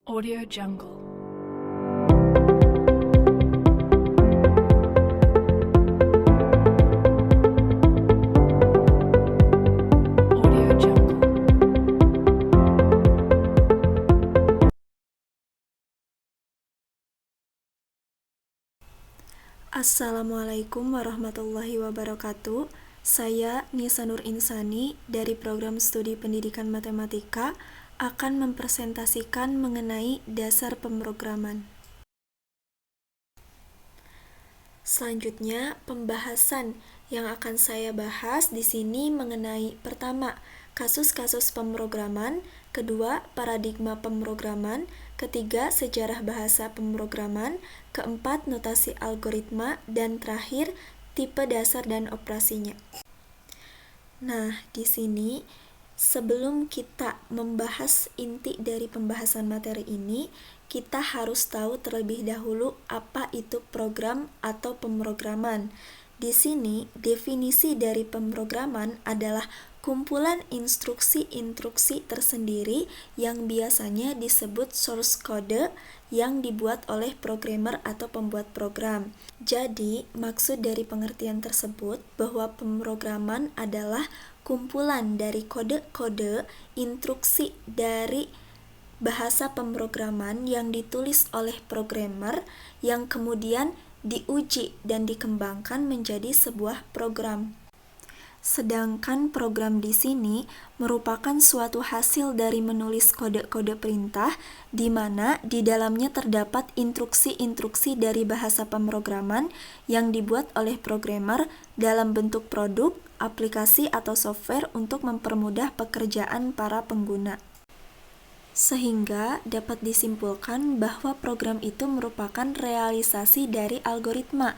Audio Jungle. Audio Jungle. Assalamualaikum warahmatullahi wabarakatuh. Saya Nisa Nur Insani dari Program Studi Pendidikan Matematika akan mempresentasikan mengenai dasar pemrograman. Selanjutnya, pembahasan yang akan saya bahas di sini mengenai pertama, kasus-kasus pemrograman, kedua, paradigma pemrograman, ketiga, sejarah bahasa pemrograman, keempat, notasi algoritma, dan terakhir, tipe dasar dan operasinya. Nah, di sini sebelum kita membahas inti dari pembahasan materi ini, kita harus tahu terlebih dahulu apa itu program atau pemrograman. Di sini, definisi dari pemrograman adalah kumpulan instruksi-instruksi tersendiri yang biasanya disebut source code yang dibuat oleh programmer atau pembuat program. Jadi, maksud dari pengertian tersebut bahwa pemrograman adalah kumpulan dari kode-kode instruksi dari bahasa pemrograman yang ditulis oleh programmer yang kemudian diuji dan dikembangkan menjadi sebuah program. Sedangkan program di sini merupakan suatu hasil dari menulis kode-kode perintah di mana di dalamnya terdapat instruksi-instruksi dari bahasa pemrograman yang dibuat oleh programmer dalam bentuk produk, aplikasi atau software untuk mempermudah pekerjaan para pengguna. Sehingga dapat disimpulkan bahwa program itu merupakan realisasi dari algoritma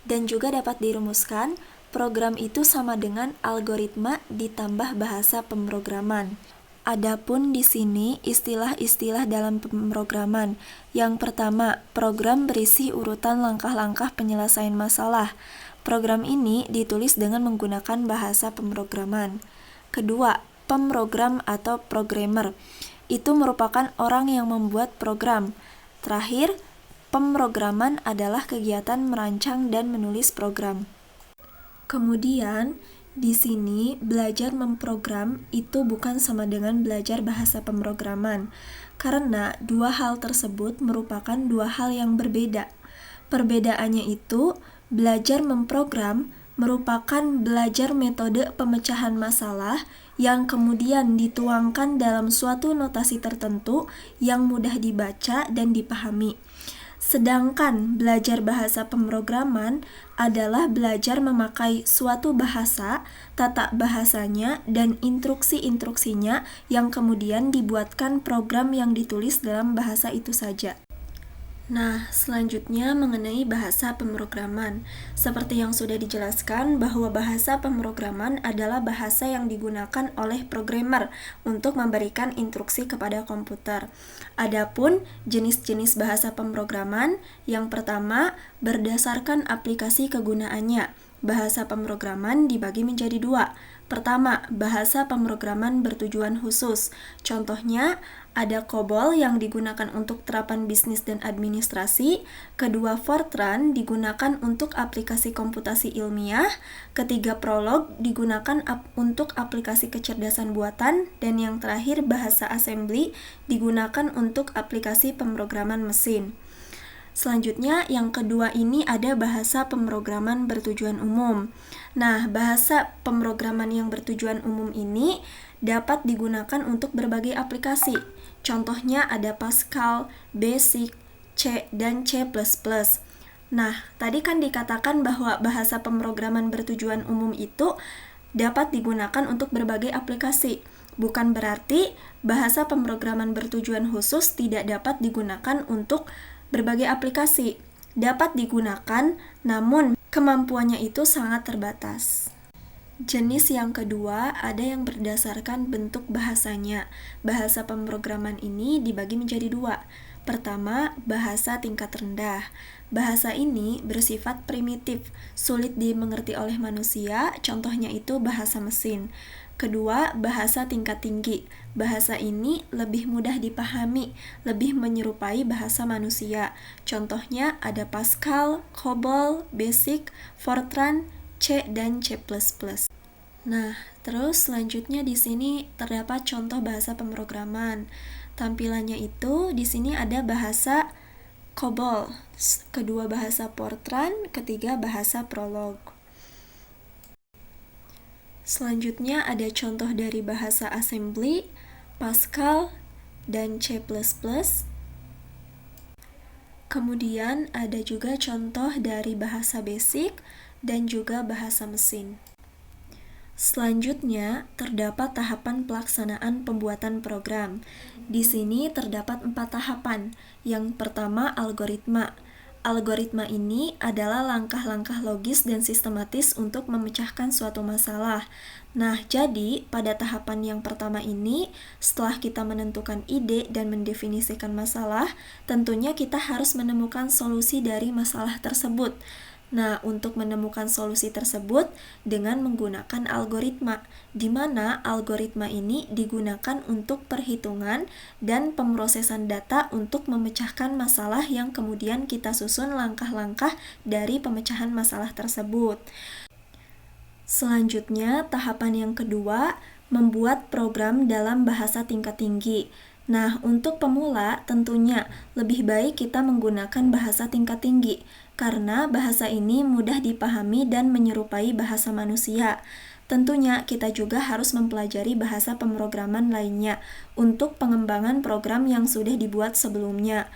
dan juga dapat dirumuskan program itu sama dengan algoritma ditambah bahasa pemrograman. Adapun di sini istilah-istilah dalam pemrograman. Yang pertama, program berisi urutan langkah-langkah penyelesaian masalah. Program ini ditulis dengan menggunakan bahasa pemrograman. Kedua, pemrogram atau programmer. Itu merupakan orang yang membuat program. Terakhir, pemrograman adalah kegiatan merancang dan menulis program. Kemudian, di sini belajar memprogram itu bukan sama dengan belajar bahasa pemrograman, karena dua hal tersebut merupakan dua hal yang berbeda. Perbedaannya itu, belajar memprogram merupakan belajar metode pemecahan masalah yang kemudian dituangkan dalam suatu notasi tertentu yang mudah dibaca dan dipahami. Sedangkan belajar bahasa pemrograman adalah belajar memakai suatu bahasa, tata bahasanya, dan instruksi-instruksinya yang kemudian dibuatkan program yang ditulis dalam bahasa itu saja. Nah, selanjutnya mengenai bahasa pemrograman. Seperti yang sudah dijelaskan bahwa bahasa pemrograman adalah bahasa yang digunakan oleh programmer untuk memberikan instruksi kepada komputer. Adapun jenis-jenis bahasa pemrograman, yang pertama berdasarkan aplikasi kegunaannya. Bahasa pemrograman dibagi menjadi dua. Pertama, bahasa pemrograman bertujuan khusus. Contohnya, ada COBOL yang digunakan untuk terapan bisnis dan administrasi. Kedua, Fortran digunakan untuk aplikasi komputasi ilmiah. Ketiga, Prolog digunakan untuk aplikasi kecerdasan buatan. Dan yang terakhir, bahasa assembly digunakan untuk aplikasi pemrograman mesin. Selanjutnya, yang kedua ini ada bahasa pemrograman bertujuan umum. Nah, bahasa pemrograman yang bertujuan umum ini dapat digunakan untuk berbagai aplikasi. Contohnya ada Pascal, Basic, C, dan C++. Nah, tadi kan dikatakan bahwa bahasa pemrograman bertujuan umum itu dapat digunakan untuk berbagai aplikasi. Bukan berarti bahasa pemrograman bertujuan khusus tidak dapat digunakan untuk berbagai aplikasi. Dapat digunakan, namun kemampuannya itu sangat terbatas. Jenis yang kedua ada yang berdasarkan bentuk bahasanya. Bahasa pemrograman ini dibagi menjadi dua. Pertama, bahasa tingkat rendah. Bahasa ini bersifat primitif, sulit dimengerti oleh manusia, contohnya itu bahasa mesin. Kedua, bahasa tingkat tinggi. Bahasa ini lebih mudah dipahami, lebih menyerupai bahasa manusia. Contohnya ada Pascal, COBOL, BASIC, Fortran, C, dan C++. Nah, terus selanjutnya di sini terdapat contoh bahasa pemrograman. Tampilannya itu di sini ada bahasa COBOL, kedua bahasa Fortran, ketiga bahasa Prolog. Selanjutnya ada contoh dari bahasa assembly, Pascal, dan C++. Kemudian ada juga contoh dari bahasa basic dan juga bahasa mesin. Selanjutnya, terdapat tahapan pelaksanaan pembuatan program. Di sini terdapat 4 tahapan. Yang pertama, algoritma. Algoritma ini adalah langkah-langkah logis dan sistematis untuk memecahkan suatu masalah. Nah, jadi pada tahapan yang pertama ini, setelah kita menentukan ide dan mendefinisikan masalah, tentunya kita harus menemukan solusi dari masalah tersebut. Nah, untuk menemukan solusi tersebut dengan menggunakan algoritma, di mana algoritma ini digunakan untuk perhitungan dan pemrosesan data untuk memecahkan masalah yang kemudian kita susun langkah-langkah dari pemecahan masalah tersebut. Selanjutnya, tahapan yang kedua, membuat program dalam bahasa tingkat tinggi. Nah, untuk pemula tentunya lebih baik kita menggunakan bahasa tingkat tinggi, karena bahasa ini mudah dipahami dan menyerupai bahasa manusia. Tentunya kita juga harus mempelajari bahasa pemrograman lainnya untuk pengembangan program yang sudah dibuat sebelumnya.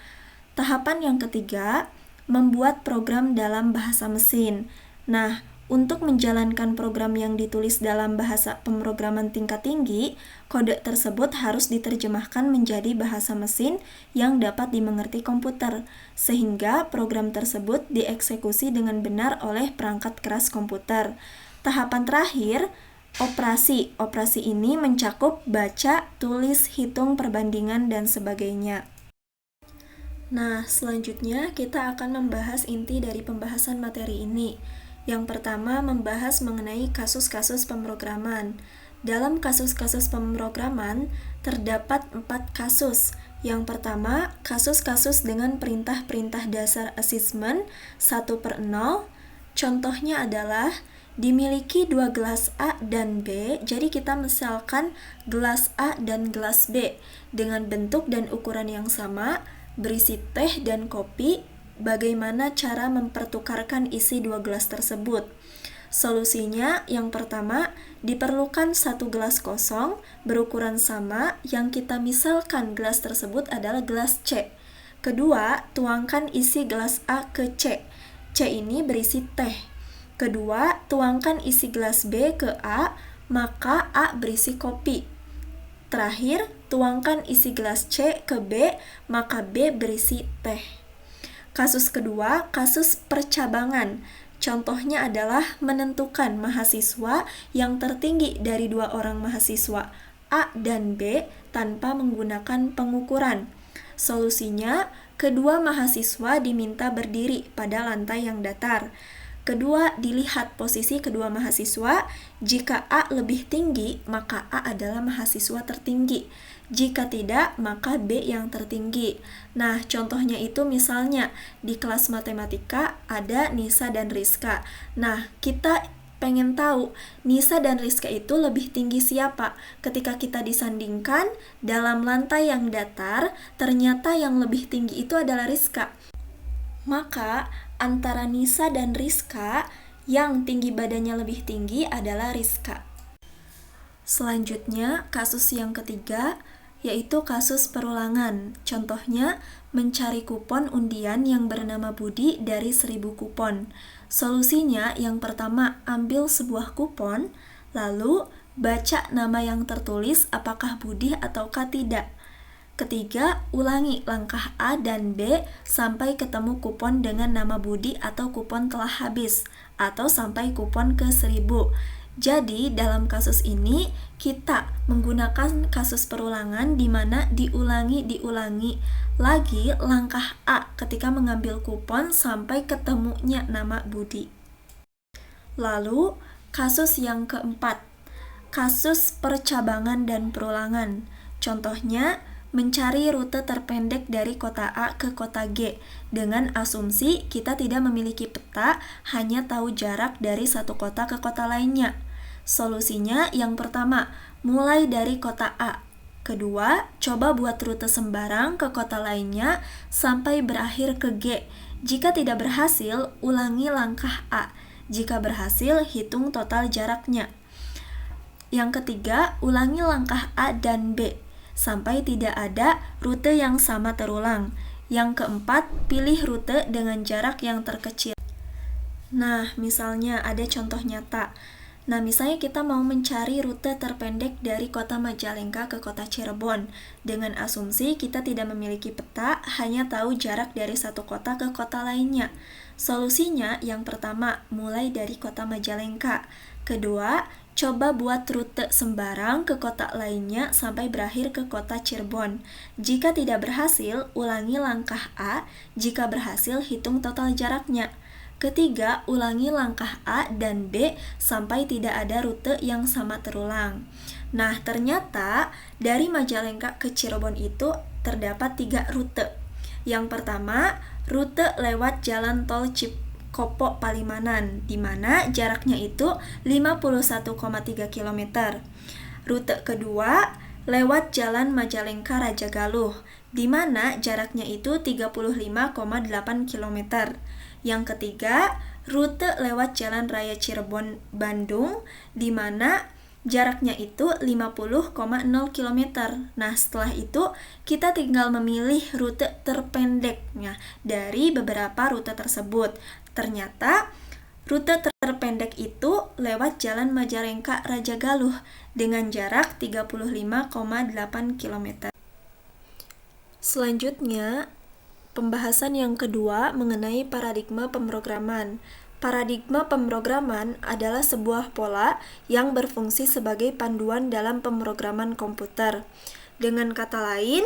Tahapan yang ketiga, membuat program dalam bahasa mesin. Nah, untuk menjalankan program yang ditulis dalam bahasa pemrograman tingkat tinggi, kode tersebut harus diterjemahkan menjadi bahasa mesin yang dapat dimengerti komputer, sehingga program tersebut dieksekusi dengan benar oleh perangkat keras komputer. Tahapan terakhir, operasi. Operasi ini mencakup baca, tulis, hitung, perbandingan, dan sebagainya. Nah, selanjutnya kita akan membahas inti dari pembahasan materi ini. Yang pertama, membahas mengenai kasus-kasus pemrograman. Dalam kasus-kasus pemrograman, terdapat 4 kasus. Yang pertama, kasus-kasus dengan perintah-perintah dasar assessment 1/0. Contohnya adalah dimiliki 2 gelas A dan B, jadi kita misalkan gelas A dan gelas B dengan bentuk dan ukuran yang sama, berisi teh dan kopi. Bagaimana cara mempertukarkan isi 2 gelas tersebut? Solusinya, yang pertama, diperlukan 1 gelas kosong berukuran sama yang kita misalkan gelas tersebut adalah gelas C. Kedua, tuangkan isi gelas A ke C. C ini berisi teh. Kedua, tuangkan isi gelas B ke A, maka A berisi kopi. Terakhir, tuangkan isi gelas C ke B, maka B berisi teh. Kasus kedua, kasus percabangan. Contohnya adalah menentukan mahasiswa yang tertinggi dari 2 orang mahasiswa A dan B tanpa menggunakan pengukuran. Solusinya, kedua mahasiswa diminta berdiri pada lantai yang datar. Kedua, dilihat posisi kedua mahasiswa. Jika A lebih tinggi, maka A adalah mahasiswa tertinggi. Jika tidak, maka B yang tertinggi. Nah, contohnya itu misalnya di kelas matematika ada Nisa dan Rizka. Nah, kita pengen tahu Nisa dan Rizka itu lebih tinggi siapa? Ketika kita disandingkan dalam lantai yang datar, ternyata yang lebih tinggi itu adalah Rizka. Maka antara Nisa dan Rizka, yang tinggi badannya lebih tinggi adalah Rizka. Selanjutnya, kasus yang ketiga, yaitu kasus perulangan. Contohnya, mencari kupon undian yang bernama Budi dari 1000 kupon. Solusinya, yang pertama, ambil sebuah kupon, lalu baca nama yang tertulis apakah Budi ataukah tidak. Ketiga, ulangi langkah A dan B sampai ketemu kupon dengan nama Budi atau kupon telah habis, atau sampai kupon ke 1000. Jadi, dalam kasus ini, kita menggunakan kasus perulangan di mana diulangi lagi langkah A ketika mengambil kupon sampai ketemunya nama Budi. Lalu, kasus yang keempat kasus percabangan dan perulangan. Contohnya, mencari rute terpendek dari kota A ke kota G dengan asumsi kita tidak memiliki peta, hanya tahu jarak dari satu kota ke kota lainnya. Solusinya yang pertama, mulai dari kota A. Kedua, coba buat rute sembarang ke kota lainnya sampai berakhir ke G. Jika tidak berhasil, ulangi langkah A. Jika berhasil, hitung total jaraknya. Yang ketiga, ulangi langkah A dan B sampai tidak ada rute yang sama terulang. Yang keempat, pilih rute dengan jarak yang terkecil. Nah, misalnya ada contoh nyata. Nah, misalnya kita mau mencari rute terpendek dari kota Majalengka ke kota Cirebon. Dengan asumsi kita tidak memiliki peta, hanya tahu jarak dari satu kota ke kota lainnya. Solusinya yang pertama, mulai dari kota Majalengka. Kedua, coba buat rute sembarang ke kota lainnya sampai berakhir ke kota Cirebon. Jika tidak berhasil, ulangi langkah A. Jika berhasil, hitung total jaraknya. Ketiga, ulangi langkah A dan B sampai tidak ada rute yang sama terulang. Nah, ternyata dari Majalengka ke Cirebon itu terdapat 3 rute. Yang pertama, rute lewat jalan tol Cikopo Palimanan, di mana jaraknya itu 51,3 km. Rute kedua, lewat jalan Majalengka Rajagaluh, di mana jaraknya itu 35,8 km. Yang ketiga, rute lewat Jalan Raya Cirebon Bandung, di mana jaraknya itu 50,0 km. Nah, setelah itu kita tinggal memilih rute terpendeknya dari beberapa rute tersebut. Ternyata rute terpendek itu lewat Jalan Majalengka Rajagaluh dengan jarak 35,8 km. Selanjutnya, pembahasan yang kedua mengenai paradigma pemrograman. Paradigma pemrograman adalah sebuah pola yang berfungsi sebagai panduan dalam pemrograman komputer. Dengan kata lain,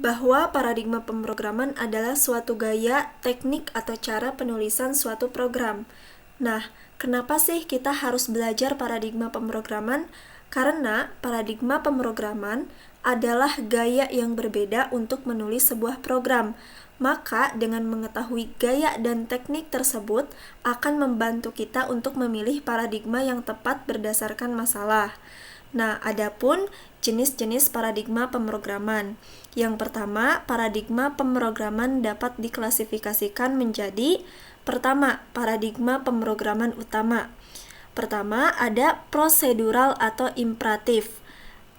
bahwa paradigma pemrograman adalah suatu gaya, teknik, atau cara penulisan suatu program. Nah, kenapa sih kita harus belajar paradigma pemrograman? Karena paradigma pemrograman adalah gaya yang berbeda untuk menulis sebuah program. Maka dengan mengetahui gaya dan teknik tersebut akan membantu kita untuk memilih paradigma yang tepat berdasarkan masalah. Nah, adapun jenis-jenis paradigma pemrograman. Yang pertama, paradigma pemrograman dapat diklasifikasikan menjadi: pertama, paradigma pemrograman utama. Pertama, ada prosedural atau imperatif,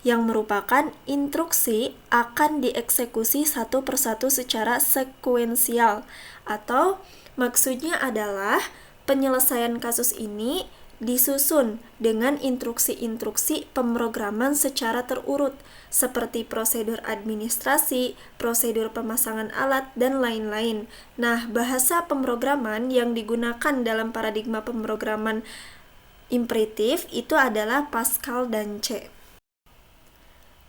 yang merupakan instruksi akan dieksekusi satu persatu secara sekuensial, atau maksudnya adalah penyelesaian kasus ini disusun dengan instruksi-instruksi pemrograman secara terurut, seperti prosedur administrasi, prosedur pemasangan alat, dan lain-lain. Nah, bahasa pemrograman yang digunakan dalam paradigma pemrograman imperatif itu adalah Pascal dan C.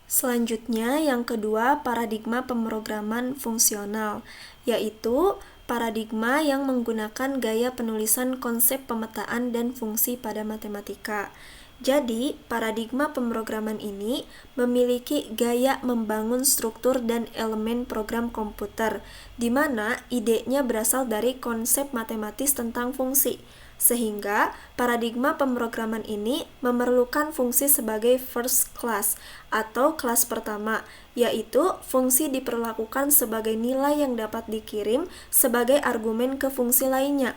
Selanjutnya, yang kedua, paradigma pemrograman fungsional, yaitu paradigma yang menggunakan gaya penulisan konsep pemetaan dan fungsi pada matematika. Jadi, paradigma pemrograman ini memiliki gaya membangun struktur dan elemen program komputer, di mana idenya berasal dari konsep matematis tentang fungsi. Sehingga paradigma pemrograman ini memerlukan fungsi sebagai first class atau kelas pertama, yaitu fungsi diperlakukan sebagai nilai yang dapat dikirim sebagai argumen ke fungsi lainnya.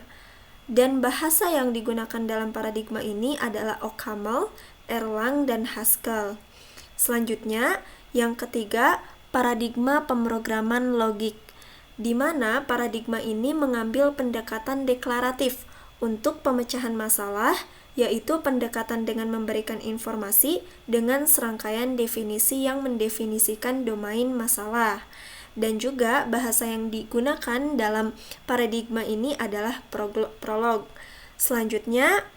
Dan bahasa yang digunakan dalam paradigma ini adalah OCaml, Erlang, dan Haskell. Selanjutnya, yang ketiga, paradigma pemrograman logik, di mana paradigma ini mengambil pendekatan deklaratif untuk pemecahan masalah, yaitu pendekatan dengan memberikan informasi dengan serangkaian definisi yang mendefinisikan domain masalah. Dan juga bahasa yang digunakan dalam paradigma ini adalah prolog. Selanjutnya,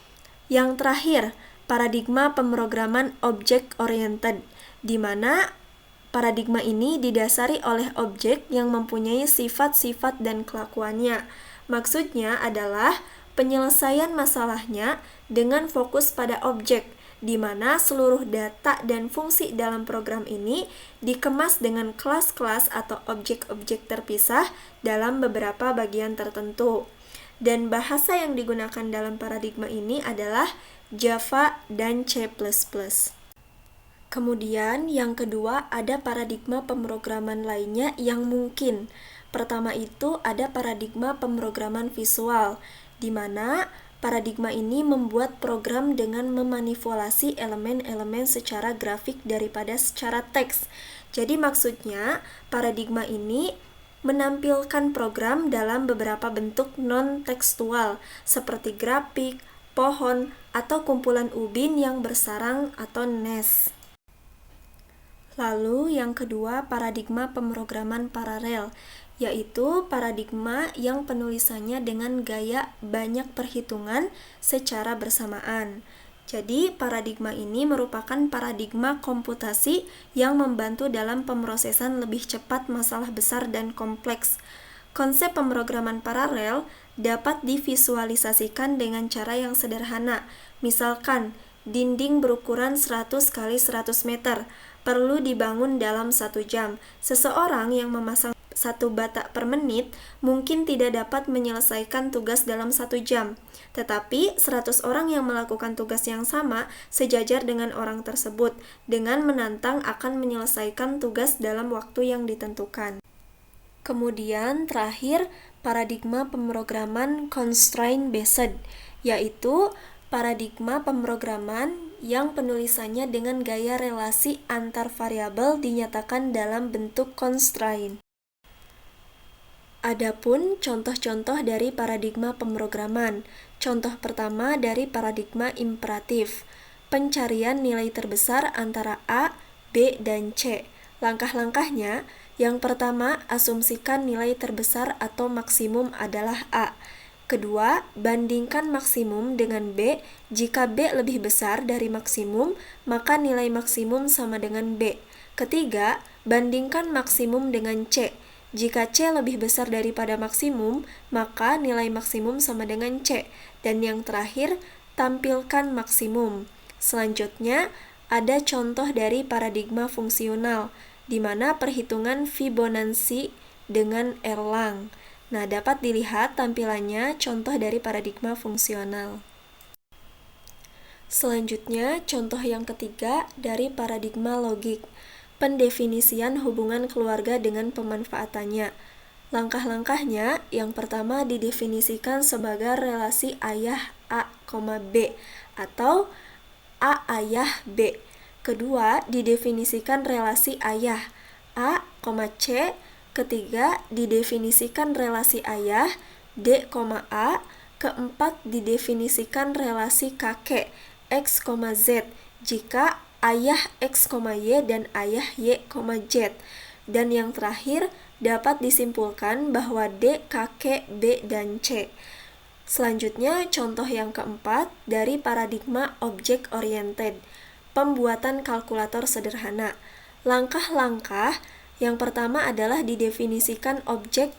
yang terakhir, paradigma pemrograman object oriented, di mana paradigma ini didasari oleh objek yang mempunyai sifat-sifat dan kelakuannya. Maksudnya adalah penyelesaian masalahnya dengan fokus pada objek di mana seluruh data dan fungsi dalam program ini dikemas dengan kelas-kelas atau objek-objek terpisah dalam beberapa bagian tertentu. Dan bahasa yang digunakan dalam paradigma ini adalah Java dan C++. Kemudian yang kedua ada paradigma pemrograman lainnya yang mungkin. Pertama itu ada paradigma pemrograman visual, di mana paradigma ini membuat program dengan memanipulasi elemen-elemen secara grafik daripada secara teks. Jadi maksudnya paradigma ini menampilkan program dalam beberapa bentuk non-tekstual seperti grafik, pohon, atau kumpulan ubin yang bersarang atau nest. Lalu yang kedua paradigma pemrograman paralel, yaitu paradigma yang penulisannya dengan gaya banyak perhitungan secara bersamaan. Jadi paradigma ini merupakan paradigma komputasi yang membantu dalam pemrosesan lebih cepat masalah besar dan kompleks. Konsep pemrograman paralel dapat divisualisasikan dengan cara yang sederhana. Misalkan, dinding berukuran 100 x 100 meter perlu dibangun dalam 1 jam. Seseorang yang memasang 1 bata per menit mungkin tidak dapat menyelesaikan tugas dalam 1 jam. Tetapi 100 orang yang melakukan tugas yang sama sejajar dengan orang tersebut dengan menantang akan menyelesaikan tugas dalam waktu yang ditentukan. Kemudian terakhir paradigma pemrograman constraint based, yaitu paradigma pemrograman yang penulisannya dengan gaya relasi antar variabel dinyatakan dalam bentuk constraint. Adapun contoh-contoh dari paradigma pemrograman. Contoh pertama dari paradigma imperatif, pencarian nilai terbesar antara A, B, dan C. Langkah-langkahnya, yang pertama, asumsikan nilai terbesar atau maksimum adalah A. Kedua, bandingkan maksimum dengan B. Jika B lebih besar dari maksimum, maka nilai maksimum sama dengan B. Ketiga, bandingkan maksimum dengan C. Jika C lebih besar daripada maksimum, maka nilai maksimum sama dengan C. Dan yang terakhir, tampilkan maksimum. Selanjutnya, ada contoh dari paradigma fungsional, di mana perhitungan Fibonacci dengan Erlang. Nah, dapat dilihat tampilannya contoh dari paradigma fungsional. Selanjutnya, contoh yang ketiga dari paradigma logik, pendefinisian hubungan keluarga dengan pemanfaatannya. Langkah-langkahnya, yang pertama didefinisikan sebagai relasi ayah A, B atau A ayah B. Kedua, didefinisikan relasi ayah A, C. Ketiga, didefinisikan relasi ayah D, A. Keempat, didefinisikan relasi kakek X, Z jika ayah X, Y dan ayah Y, Z. Dan yang terakhir, dapat disimpulkan bahwa D, kakek B, dan C. Selanjutnya, contoh yang keempat dari paradigma object oriented, pembuatan kalkulator sederhana. Langkah-langkah yang pertama adalah didefinisikan objek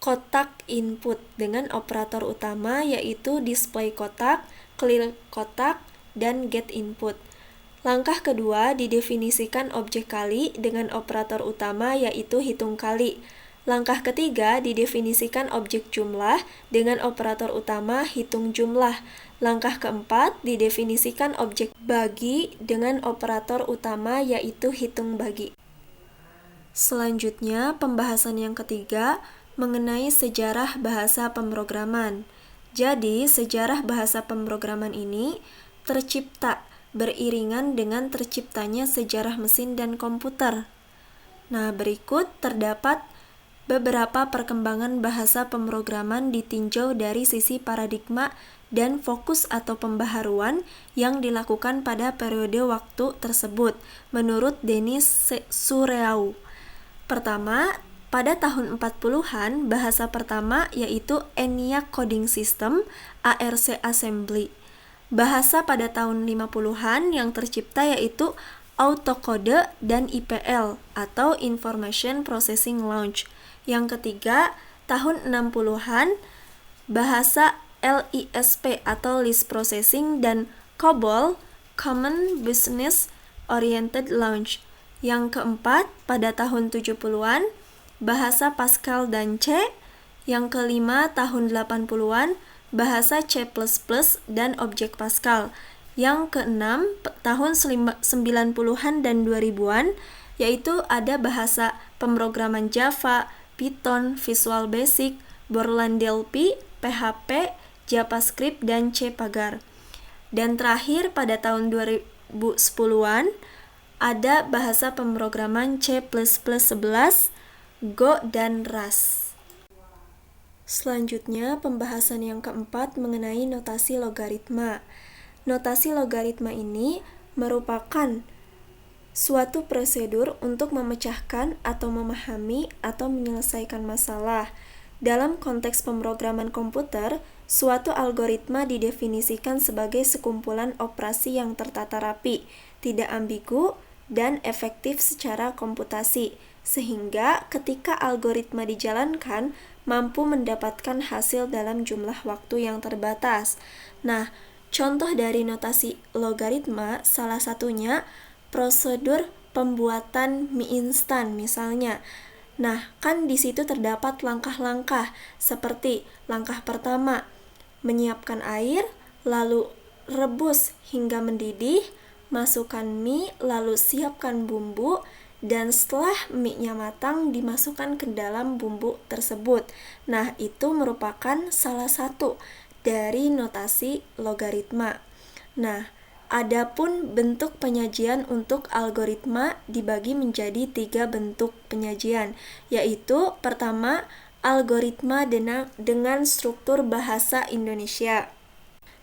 kotak input dengan operator utama yaitu display kotak, clear kotak, dan get input. Langkah kedua didefinisikan objek kali dengan operator utama yaitu hitung kali. Langkah ketiga didefinisikan objek jumlah dengan operator utama hitung jumlah. Langkah keempat didefinisikan objek bagi dengan operator utama yaitu hitung bagi. Selanjutnya, pembahasan yang ketiga mengenai sejarah bahasa pemrograman. Jadi, sejarah bahasa pemrograman ini tercipta beriringan dengan terciptanya sejarah mesin dan komputer. Nah, berikut terdapat beberapa perkembangan bahasa pemrograman ditinjau dari sisi paradigma dan fokus atau pembaharuan yang dilakukan pada periode waktu tersebut, menurut Denis Sureau. Pertama, pada tahun 40-an, bahasa pertama yaitu ENIAC Coding System, ARC Assembly. Bahasa pada tahun 50-an yang tercipta yaitu Autocode dan IPL atau Information Processing Language. Yang ketiga, tahun 60-an, bahasa LISP atau List Processing dan COBOL Common Business Oriented Language. Yang keempat, pada tahun 70-an, bahasa Pascal dan C. Yang kelima, tahun 80-an, bahasa C++ dan objek Pascal. Yang keenam, tahun 90-an dan 2000-an, yaitu ada bahasa pemrograman Java, Python, Visual Basic, Borland DLP, PHP, JavaScript, dan C Pagar. Dan terakhir pada tahun 2010-an ada bahasa pemrograman C++ 11, Go, dan Rust. Selanjutnya, pembahasan yang keempat mengenai notasi logaritma. Notasi logaritma ini merupakan suatu prosedur untuk memecahkan atau memahami atau menyelesaikan masalah. Dalam konteks pemrograman komputer, suatu algoritma didefinisikan sebagai sekumpulan operasi yang tertata rapi, tidak ambigu, dan efektif secara komputasi, sehingga ketika algoritma dijalankan, mampu mendapatkan hasil dalam jumlah waktu yang terbatas. Nah, contoh dari notasi logaritma salah satunya prosedur pembuatan mie instan misalnya. Nah, kan di situ terdapat langkah-langkah seperti langkah pertama, menyiapkan air, lalu rebus hingga mendidih, masukkan mie, lalu siapkan bumbu, dan setelah mie-nya matang dimasukkan ke dalam bumbu tersebut. Nah, itu merupakan salah satu dari notasi logaritma. Nah, adapun bentuk penyajian untuk algoritma dibagi menjadi 3 bentuk penyajian, yaitu pertama, algoritma dengan struktur bahasa Indonesia.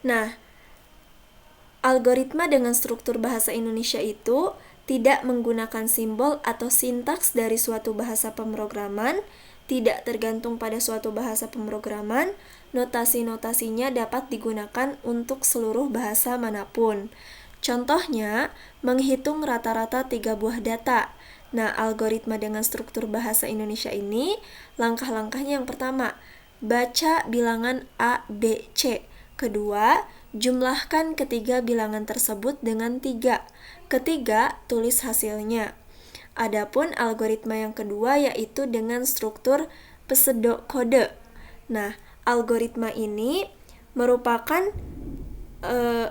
Nah, algoritma dengan struktur bahasa Indonesia itu tidak menggunakan simbol atau sintaks dari suatu bahasa pemrograman, tidak tergantung pada suatu bahasa pemrograman, notasi-notasinya dapat digunakan untuk seluruh bahasa manapun. Contohnya, menghitung rata-rata 3 buah data. Nah, algoritma dengan struktur bahasa Indonesia ini, langkah-langkahnya yang pertama, baca bilangan A, B, C. Kedua, jumlahkan ketiga bilangan tersebut dengan 3. Ketiga, tulis hasilnya. Adapun algoritma yang kedua yaitu dengan struktur pseudokode. Nah, algoritma ini merupakan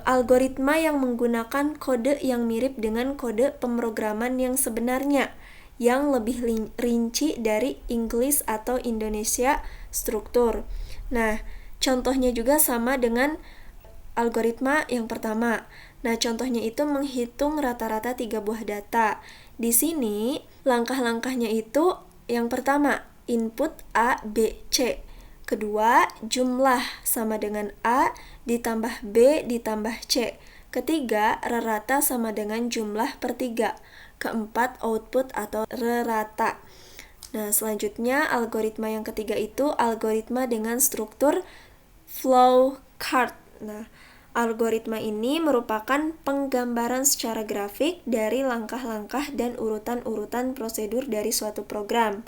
algoritma yang menggunakan kode yang mirip dengan kode pemrograman yang sebenarnya, yang lebih rinci dari English atau Indonesia struktur. Nah, contohnya juga sama dengan algoritma yang pertama. Nah, contohnya itu menghitung rata-rata 3 buah data. Di sini, langkah-langkahnya itu yang pertama, input A, B, C. Kedua, jumlah sama dengan A ditambah B ditambah C. Ketiga, rerata sama dengan jumlah per 3. Keempat, output atau rerata. Nah, selanjutnya algoritma yang ketiga itu algoritma dengan struktur flowchart. Nah, algoritma ini merupakan penggambaran secara grafik dari langkah-langkah dan urutan-urutan prosedur dari suatu program.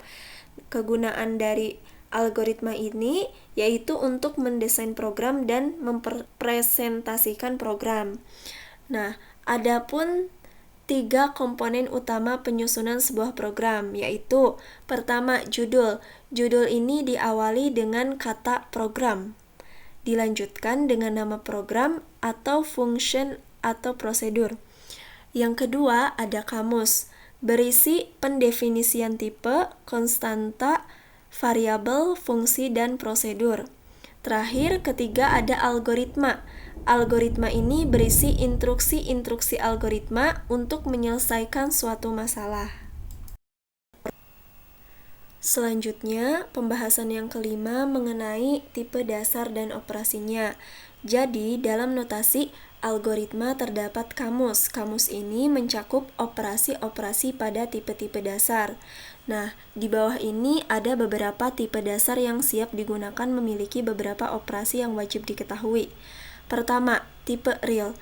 Kegunaan dari algoritma ini yaitu untuk mendesain program dan mempresentasikan program. Nah, adapun 3 komponen utama penyusunan sebuah program, yaitu pertama, judul. Judul ini diawali dengan kata program, dilanjutkan dengan nama program atau function atau prosedur. Yang kedua, ada kamus, berisi pendefinisian tipe, konstanta, variabel, fungsi, dan prosedur. Terakhir, ketiga, ada algoritma. Algoritma ini berisi instruksi-instruksi algoritma untuk menyelesaikan suatu masalah. Selanjutnya, pembahasan yang kelima mengenai tipe dasar dan operasinya. Jadi, dalam notasi algoritma terdapat kamus. Kamus ini mencakup operasi-operasi pada tipe-tipe dasar. Nah, di bawah ini ada beberapa tipe dasar yang siap digunakan memiliki beberapa operasi yang wajib diketahui. Pertama, tipe real.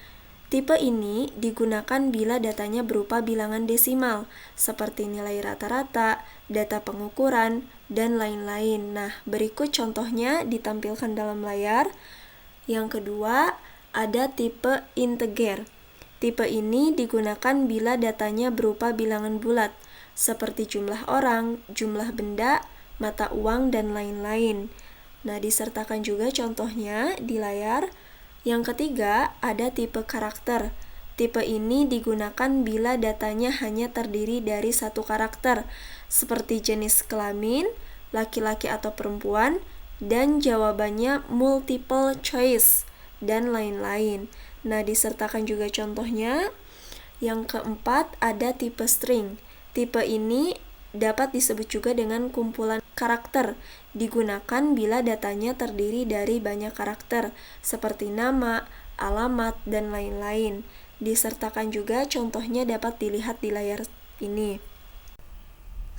Tipe ini digunakan bila datanya berupa bilangan desimal, seperti nilai rata-rata, data pengukuran, dan lain-lain. Nah, berikut contohnya ditampilkan dalam layar. Yang kedua, ada tipe integer. Tipe ini digunakan bila datanya berupa bilangan bulat, seperti jumlah orang, jumlah benda, mata uang, dan lain-lain. Nah, disertakan juga contohnya di layar. Yang ketiga, ada tipe karakter. Tipe ini digunakan bila datanya hanya terdiri dari satu karakter, seperti jenis kelamin, laki-laki atau perempuan, dan jawabannya multiple choice, dan lain-lain. Nah, disertakan juga contohnya. Yang keempat, ada tipe string. Tipe ini dapat disebut juga dengan kumpulan karakter, digunakan bila datanya terdiri dari banyak karakter, seperti nama, alamat, dan lain-lain. Disertakan juga contohnya dapat dilihat di layar ini.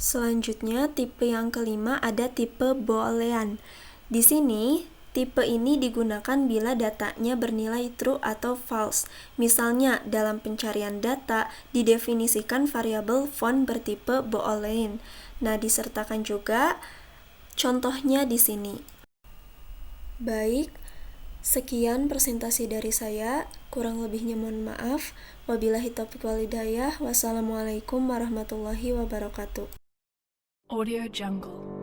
Selanjutnya, tipe yang kelima ada tipe boolean. Di sini, tipe ini digunakan bila datanya bernilai true atau false. Misalnya, dalam pencarian data didefinisikan variabel font bertipe boolean. Nah, disertakan juga contohnya di sini. Baik, sekian presentasi dari saya. Kurang lebihnya mohon maaf. Wabillahi taufiq wal hidayah. Wassalamualaikum warahmatullahi wabarakatuh. Audio Jungle.